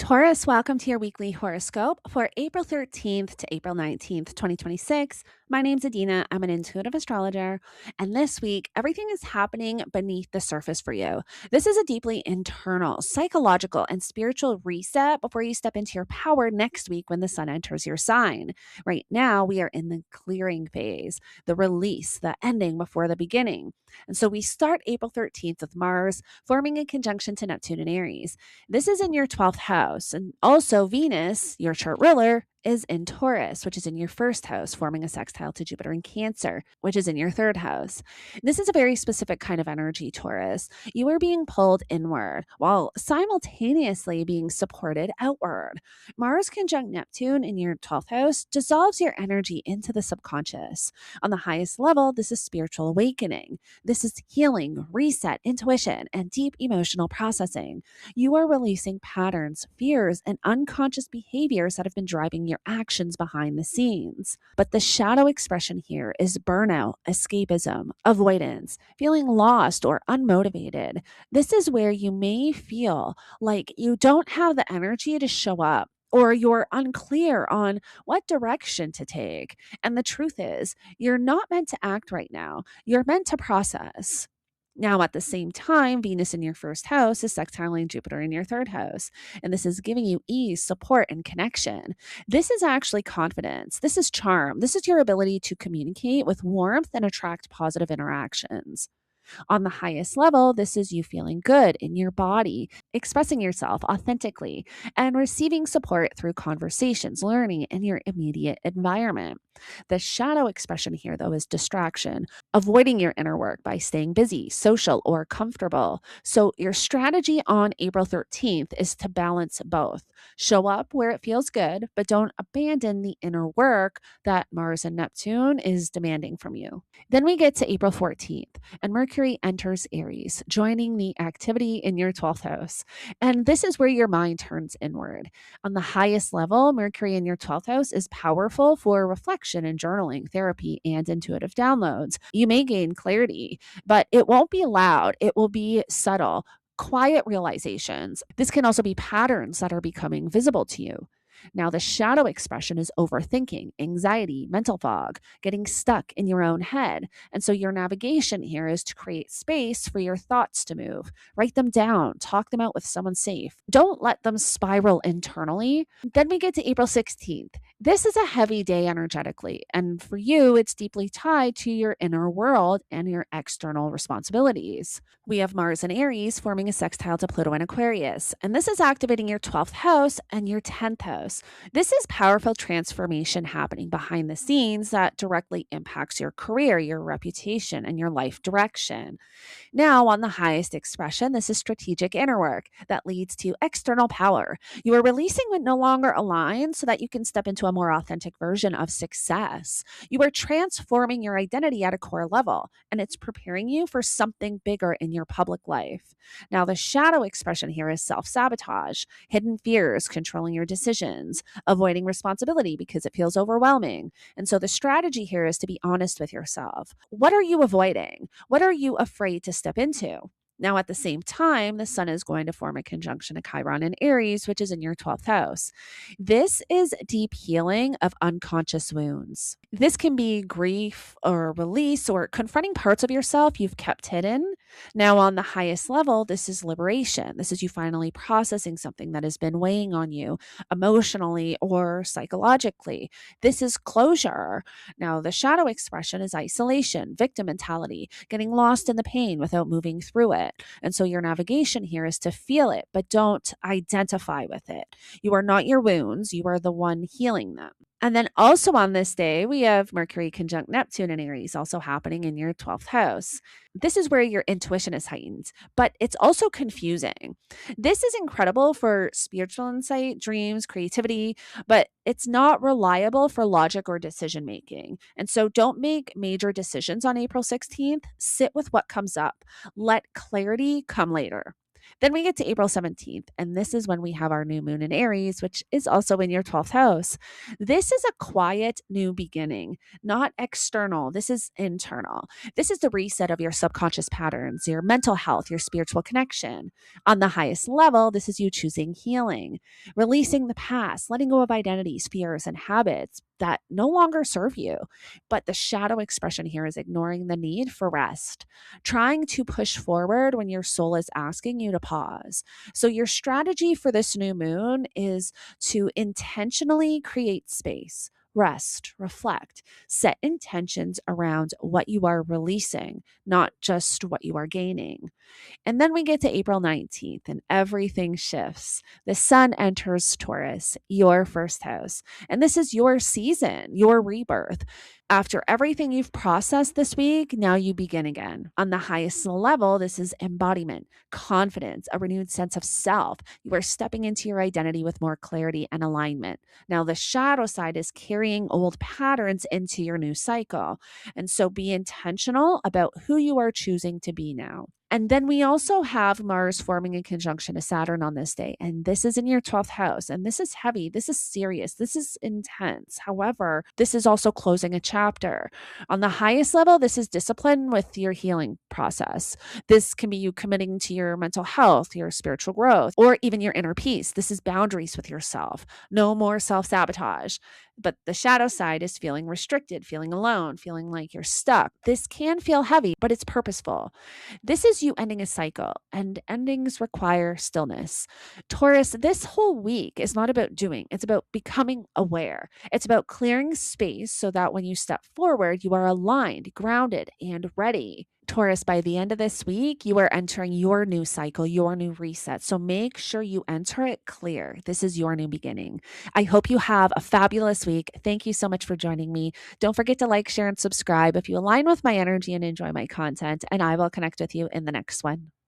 Taurus, welcome to your weekly horoscope for April 13th to April 19th, 2026. My name's Adina. I'm an intuitive astrologer. And this week, everything is happening beneath the surface for you. This is a deeply internal, psychological, and spiritual reset before you step into your power next week when the sun enters your sign. Right now, we are in the clearing phase, the release, the ending before the beginning. And so we start April 13th with Mars forming a conjunction to Neptune in Aries. This is in your 12th house. And also, Venus, your chart ruler, is in Taurus, which is in your first house, forming a sextile to Jupiter in Cancer, which is in your third house. This is a very specific kind of energy, Taurus. You are being pulled inward while simultaneously being supported outward. Mars conjunct Neptune in your 12th house dissolves your energy into the subconscious. On the highest level, this is spiritual awakening. This is healing, reset, intuition, and deep emotional processing. You are releasing patterns, fears, and unconscious behaviors that have been driving your actions behind the scenes. But the shadow expression here is burnout, escapism, avoidance, feeling lost or unmotivated. This is where you may feel like you don't have the energy to show up, or you're unclear on what direction to take. And the truth is, you're not meant to act right now. You're meant to process. Now, at the same time, Venus in your first house is sextiling Jupiter in your third house. And this is giving you ease, support, and connection. This is actually confidence. This is charm. This is your ability to communicate with warmth and attract positive interactions. On the highest level, this is you feeling good in your body, expressing yourself authentically, and receiving support through conversations, learning in your immediate environment. The shadow expression here, though, is distraction, avoiding your inner work by staying busy, social, or comfortable. So, your strategy on April 13th is to balance both. Show up where it feels good, but don't abandon the inner work that Mars and Neptune is demanding from you. Then we get to April 14th, and Mercury enters Aries, joining the activity in your 12th house. And this is where your mind turns inward. On the highest level, Mercury in your 12th house is powerful for reflection and journaling, therapy, and intuitive downloads. You may gain clarity, but it won't be loud. It will be subtle, quiet realizations. This can also be patterns that are becoming visible to you. Now, the shadow expression is overthinking, anxiety, mental fog, getting stuck in your own head. And so your navigation here is to create space for your thoughts to move. Write them down, talk them out with someone safe. Don't let them spiral internally. Then we get to April 16th. This is a heavy day energetically. And for you, it's deeply tied to your inner world and your external responsibilities. We have Mars and Aries forming a sextile to Pluto and Aquarius. And this is activating your 12th house and your 10th house. This is powerful transformation happening behind the scenes that directly impacts your career, your reputation, and your life direction. Now, on the highest expression, this is strategic inner work that leads to external power. You are releasing what no longer aligns so that you can step into a more authentic version of success. You are transforming your identity at a core level, and it's preparing you for something bigger in your public life. Now, the shadow expression here is self-sabotage, hidden fears controlling your decisions, avoiding responsibility because it feels overwhelming. And so the strategy here is to be honest with yourself. What are you avoiding? What are you afraid to step into? Now, at the same time, the sun is going to form a conjunction to Chiron in Aries, which is in your 12th house. This is deep healing of unconscious wounds. This can be grief or release or confronting parts of yourself you've kept hidden. Now, on the highest level, this is liberation. This is you finally processing something that has been weighing on you emotionally or psychologically. This is closure. Now, the shadow expression is isolation, victim mentality, getting lost in the pain without moving through it. And so your navigation here is to feel it, but don't identify with it. You are not your wounds. You are the one healing them. And then also on this day, we have Mercury conjunct Neptune in Aries also happening in your 12th house. This is where your intuition is heightened, but it's also confusing. This is incredible for spiritual insight, dreams, creativity, but it's not reliable for logic or decision making. And so don't make major decisions on April 16th. Sit with what comes up. Let clarity come later. Then we get to April 17th, and this is when we have our new moon in Aries, which is also in your 12th house. This is a quiet new beginning, not external. This is internal. This is the reset of your subconscious patterns, your mental health, your spiritual connection. On the highest level, this is you choosing healing, releasing the past, letting go of identities, fears, and habits that no longer serve you. But the shadow expression here is ignoring the need for rest, trying to push forward when your soul is asking you to pause. So, your strategy for this new moon is to intentionally create space. Rest, reflect, set intentions around what you are releasing, not just what you are gaining. And then we get to April 19th and everything shifts. The sun enters Taurus, your first house. And this is your season, your rebirth. After everything you've processed this week, now you begin again. On the highest level, this is embodiment, confidence, a renewed sense of self. You are stepping into your identity with more clarity and alignment. Now, the shadow side is carrying old patterns into your new cycle. And so be intentional about who you are choosing to be now. And then we also have Mars forming in conjunction to Saturn on this day. And this is in your 12th house. And this is heavy. This is serious. This is intense. However, this is also closing a chapter. On the highest level, this is discipline with your healing process. This can be you committing to your mental health, your spiritual growth, or even your inner peace. This is boundaries with yourself. No more self sabotage. But the shadow side is feeling restricted, feeling alone, feeling like you're stuck. This can feel heavy, but it's purposeful. This is you ending a cycle, and endings require stillness. Taurus, this whole week is not about doing, it's about becoming aware. It's about clearing space so that when you step forward, you are aligned, grounded, and ready. Taurus, by the end of this week, you are entering your new cycle, your new reset. So make sure you enter it clear. This is your new beginning. I hope you have a fabulous week. Thank you so much for joining me. Don't forget to like, share, and subscribe if you align with my energy and enjoy my content, and I will connect with you in the next one.